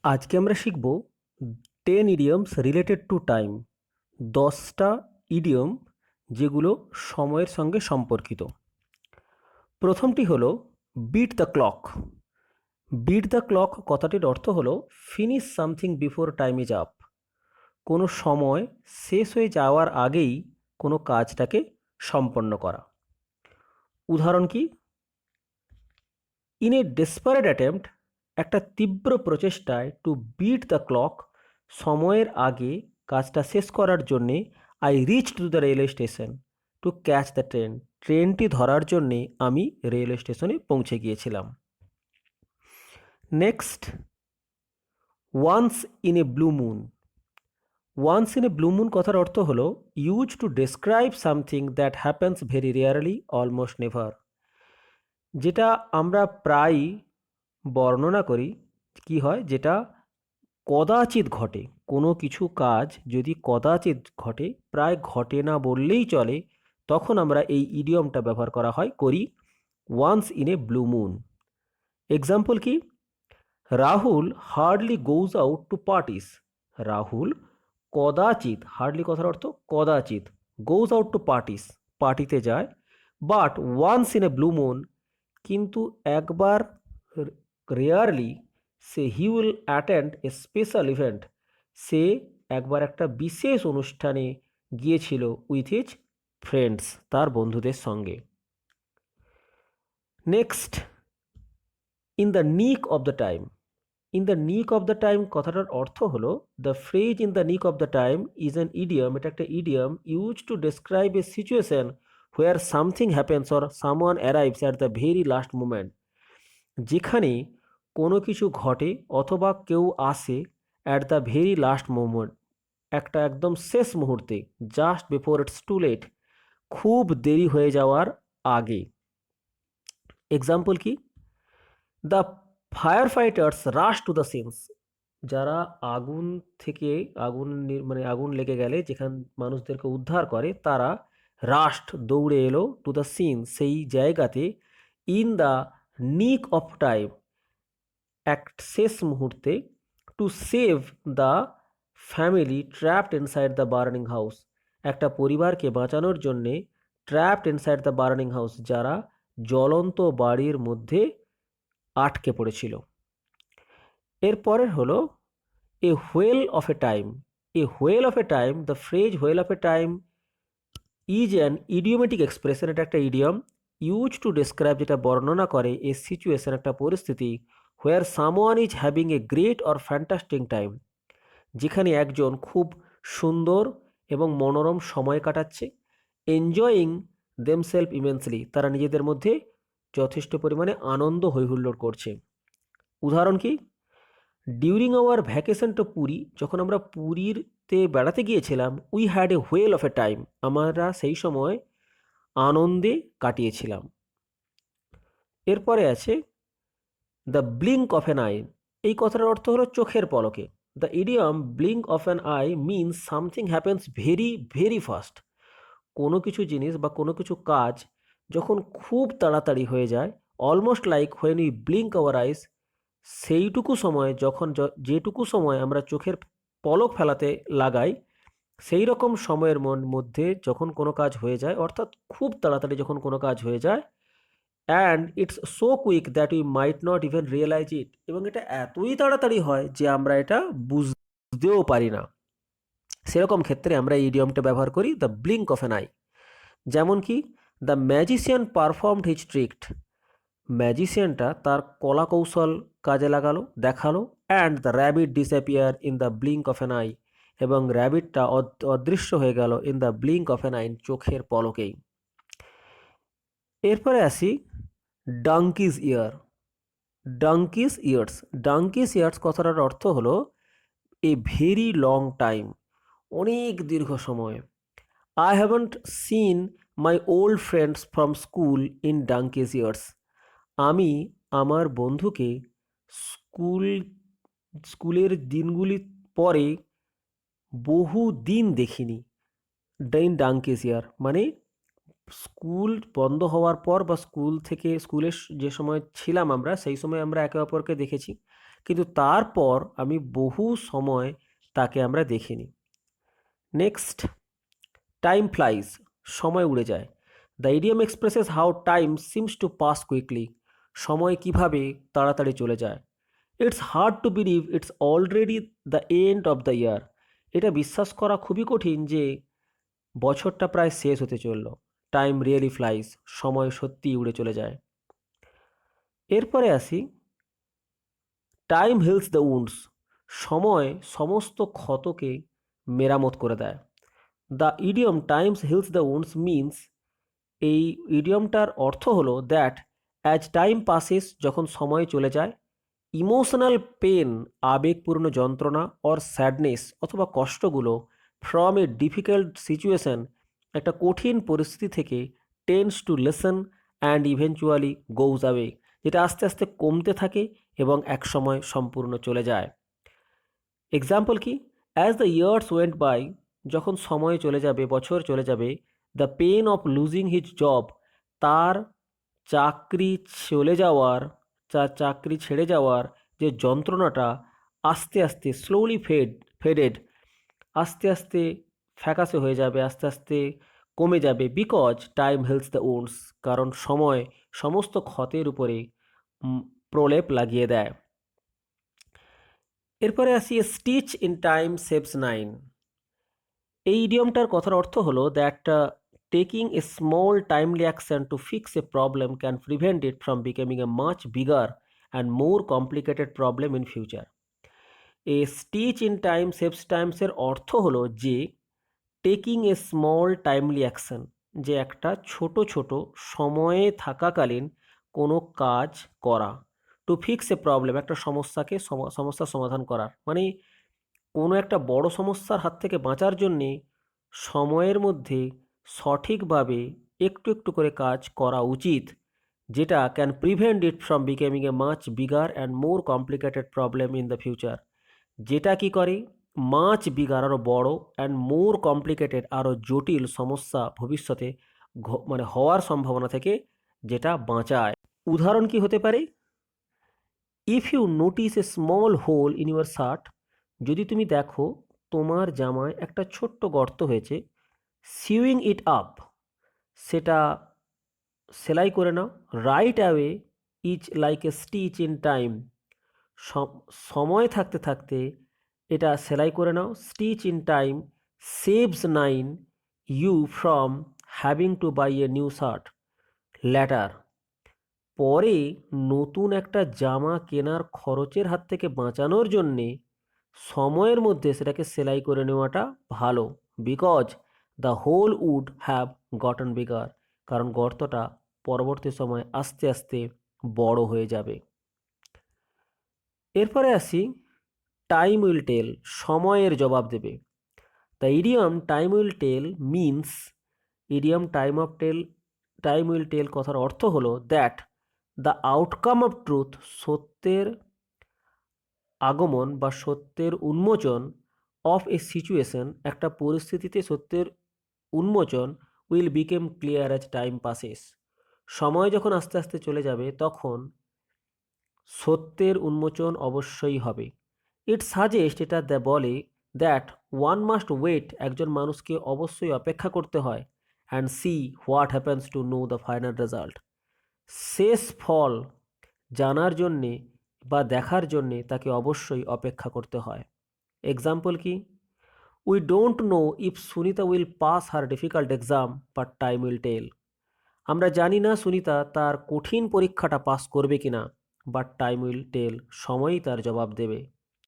আজকে আমরা শিখব 10 ইডিয়মস রিলেটেড টু টাইম। 10টা ইডিয়ম যেগুলো সময়ের সঙ্গে সম্পর্কিত। প্রথমটি হলো beat the clock. Beat the clock কথাটির অর্থ হলো finish something before time is up. কোনো সময় শেষ হয়ে যাওয়ার আগেই কোনো কাজটাকে সম্পন্ন করা। উদাহরণ কি? ইন এ ডেসপারেট অ্যাটেম্প্ট, একটা তীব্র প্রচেষ্টায় টু বিট দ্য ক্লক, সময়ের আগে কাজটা শেষ করার জন্যে, I reach to the railway station to catch the train. ট্রেনটি ধরার জন্যে আমি রেলওয়ে স্টেশনে পৌঁছে গিয়েছিলাম। Next, once in a blue moon. Once in a blue moon কথার অর্থ হলো use to describe something that happens very rarely, almost never. যেটা আমরা প্রায়ই বর্ণনা করি, কি হয়, যেটা কদাচিৎ ঘটে। কোনো কিছু কাজ যদি কদাচিৎ ঘটে, প্রায় ঘটে না বললেই চলে, তখন আমরা এই ইডিয়মটা ব্যবহার করি once in a blue moon. Example কি? Rahul hardly goes out to parties. Rahul কদাচিৎ, হার্ডলি কথার অর্থ কদাচিৎ, গোজ আউট টু পার্টিস, পার্টিতে যায়। But once in a blue moon, কিন্তু একবার, রেয়ারলি, সে he will attend a special event, সে একবার একটা বিশেষ অনুষ্ঠানে গিয়েছিল উইথ হিজ ফ্রেন্ডস, তার বন্ধুদের সঙ্গে। Next, in the nick of the time. In the nick of the time কথাটার অর্থ হলো the phrase in the nick of the time is an idiom. এটা একটা idiom use to describe a situation where something happens or someone arrives at the very last moment. যেখানে কোনো কিছু ঘটে অথবা কেউ আসে at the very last moment, একটা একদম শেষ মুহূর্তে, just before it's two late, খুব দেরি হয়ে যাওয়ার আগে। এক্সাম্পল কি? The fire fighters rush to the scenes. যারা আগুন থেকে, আগুন লেগে গেলে যেখান মানুষদেরকে উদ্ধার করে, তারা রাস্ট, দৌড়ে এলো, টু দ্য সিন, সেই জায়গাতে, in the nick of time, এক শেষ মুহূর্তে, to save the family trapped inside the burning house, একটা পরিবারকে বাঁচানোর জন্যে, trapped inside the burning house, যারা জ্বলন্ত বাড়ির মধ্যে আটকে পড়েছিল। এরপরের হলো a whale of a time. A whale of a time, the phrase whale of a time is an idiomatic expression. এটা একটা ইডিয়ম ইউজ টু ডেসক্রাইব, যেটা বর্ণনা করে এ সিচুয়েশন, একটা পরিস্থিতি, where someone is having a great or fantastic time, যেখানে একজন খুব সুন্দর এবং মনোরম সময় কাটাচ্ছে, এনজয়িং দেমসেলফ ইমেন্সলি, তারা নিজেদের মধ্যে যথেষ্ট পরিমাণে আনন্দ হৈহুল্লোড় করছে। উদাহরণ কি? During our vacation to Puri, যখন আমরা পুরীতে বেড়াতে গিয়েছিলাম, we had a whale of a time, আমরা সেই সময় আনন্দে কাটিয়েছিলাম। এরপরে আছে the blink of an eye. এই কথার অর্থ হলো চোখের পলকে। The idiom blink of an eye means something happens very very fast. কোনো কিছু জিনিস বা কোনো কিছু কাজ যখন খুব তাড়াতাড়ি হয়ে যায়, almost like when we blink our eyes, সেইটুকু সময় যখন যেটুকু সময় আমরা চোখের পলক ফেলাতে লাগাই, সেই রকম সময়ের মধ্যে যখন কোনো কাজ হয়ে যায়, অর্থাৎ খুব তাড়াতাড়ি যখন কোনো কাজ হয়ে যায়, and it's so quick that we might not even realise it, এবং এটা এতই তাড়াতাড়ি হয় যে আমরা এটা বুঝতেও পারি না, সেরকম ক্ষেত্রে আমরা এই ইডিয়মটা ব্যবহার করি the blink of an eye. যেমন কি? The magician performed his trick. ম্যাজিশিয়ানটা তার কলা কৌশল কাজে দেখালো, and the rabbit disappear in the blink of an eye, এবং র্যাবিটটা অদৃশ্য হয়ে গেল in the blink of an eye, চোখের পলকেই। এরপরে আসি ডাঙ্কিজ ইয়ার। ডাঙ্কিজ ইয়ার্স। ডাঙ্কিজ ইয়ার্স কথাটার অর্থ হলো এ ভেরি লং টাইম, অনেক দীর্ঘ সময়। I haven't seen my old friends from school in donkey's years. আমি আমার বন্ধুকে স্কুল স্কুলের দিনগুলি পরে বহু দিন দেখিনি। ইন ডাঙ্কিজ ইয়ার মানে স্কুল বন্ধ হওয়ার পর বা স্কুলের যে সময় ছিলাম আমরা, সেই সময় আমরা একে অপরকে দেখেছি, কিন্তু তারপর আমি বহু সময় তাকে আমরা দেখিনি। নেক্সট, টাইম ফ্লাইজ, সময় উড়ে যায়। The idiom expresses how time seems to pass quickly, সময় কিভাবে তাড়াতাড়ি চলে যায়। It's hard to believe it's already the end of the year, এটা বিশ্বাস করা খুবই কঠিন যে বছরটা প্রায় শেষ হতে চলল। টাইম রিয়েলি ফ্লাইজ, সময় সত্যিই উড়ে চলে যায়। এরপরে আসি, টাইম হিলস দ্য উন্ডস, সময় সমস্ত ক্ষতকে মেরামত করে দেয়। The idiom Times hills the wounds means, এই ইডিয়মটার অর্থ হলো দ্যাট অ্যাজ টাইম পাসেস, যখন সময় চলে যায়, ইমোশনাল পেন, আবেগপূর্ণ যন্ত্রণা, অর স্যাডনেস অথবা কষ্টগুলো, ফ্রম এ ডিফিকাল্ট সিচুয়েশন, একটা কঠিন পরিস্থিতি থেকে, tends to lesson and eventually goes away, যেটা আস্তে আস্তে কমতে থাকে এবং একসময় সম্পূর্ণ চলে যায়। এক্সাম্পল কি, as the years went by, যখন সময় চলে যাবে, বছর চলে যাবে, the pain of losing his job, তার চাকরি চলে যাওয়ার, চাকরি ছেড়ে যাওয়ার যে যন্ত্রণাটা, আস্তে আস্তে স্লোলি ফেডেড, আস্তে আস্তে ফ্যাকাসে হয়ে যাবে, আস্তে আস্তে কমে যাবে। Because time Hales the wounds, কারণ সময় সমস্ত ক্ষতের উপরে প্রলেপ লাগিয়ে দেয়। এরপরে আসি, stitch in time saves nine. এই ইডিয়মটার কথার অর্থ হলো that taking a small timely action to fix a problem can prevent it from becoming a much bigger and more complicated problem in future. A stitch in time saves টাইমসের অর্থ হলো যে taking a small timely action, যে একটা ছোট ছোট সময়ে থাকাকালীন কোনো কাজ করা, টু ফিক্স এ প্রবলেম, একটা সমস্যার সমাধান করার, মানে কোনো একটা বড় সমস্যার হাত থেকে বাঁচার জন্যে সময়ের মধ্যে সঠিকভাবে একটু একটু করে কাজ করা উচিত, যেটা can prevent it from becoming a much bigger and more complicated problem in the future, যেটা কি করে মাচ বিগার, আরও বড়, অ্যান্ড মোর কমপ্লিকেটেড, আরও জটিল সমস্যা ভবিষ্যতে মানে হওয়ার সম্ভাবনা থেকে যেটা বাঁচায়। উদাহরণ কি হতে পারে, if you notice a small hole in your shirt, যদি তুমি দেখো তোমার জামায় একটা ছোট্ট গর্ত হয়েছে, সিউইং ইট আপ, সেটা সেলাই করে নাও। Right away is like a stitch in time, সময় থাকতে থাকতে এটা সেলাই করে নাও। Stitch in time saves nine you from having to buy a new shirt later, পরে নতুন একটা জামা কেনার খরচের হাত থেকে বাঁচানোর জন্যে সময়ের মধ্যে সেটাকে সেলাই করে নেওয়াটা ভালো। Because the hole would have gotten bigger, কারণ গর্তটা পরবর্তী সময় আস্তে আস্তে বড় হয়ে যাবে। এরপরে আসি, টাইম উইল টেল, সময়ের জবাব দেবে। The idiom time will tell means, idiom time will tell কথার অর্থ হলো that the outcome of truth, সত্যের আগমন বা সত্যের উন্মোচন, অফ এ সিচুয়েশন, একটা পরিস্থিতিতে সত্যের উন্মোচন, will became clear as time passes, সময় যখন আস্তে আস্তে চলে যাবে তখন সত্যের উন্মোচন অবশ্যই হবে। ইট সাজেস্ট, এটা বলে দ্যাট ওয়ান মাস্ট ওয়েট, একজন মানুষকে অবশ্যই অপেক্ষা করতে হয়, and see what happens to know the final result, শেষ ফল জানার জন্যে বা দেখার জন্যে তাকে অবশ্যই অপেক্ষা করতে হয়। এক্সাম্পল কি, we don't know if Sunita will pass her difficult exam but time will tell, আমরা জানি না সুনিতা তার কঠিন পরীক্ষাটা পাস করবে কিনা, বাট টাইম উইল টেল, সময়ই তার জবাব দেবে।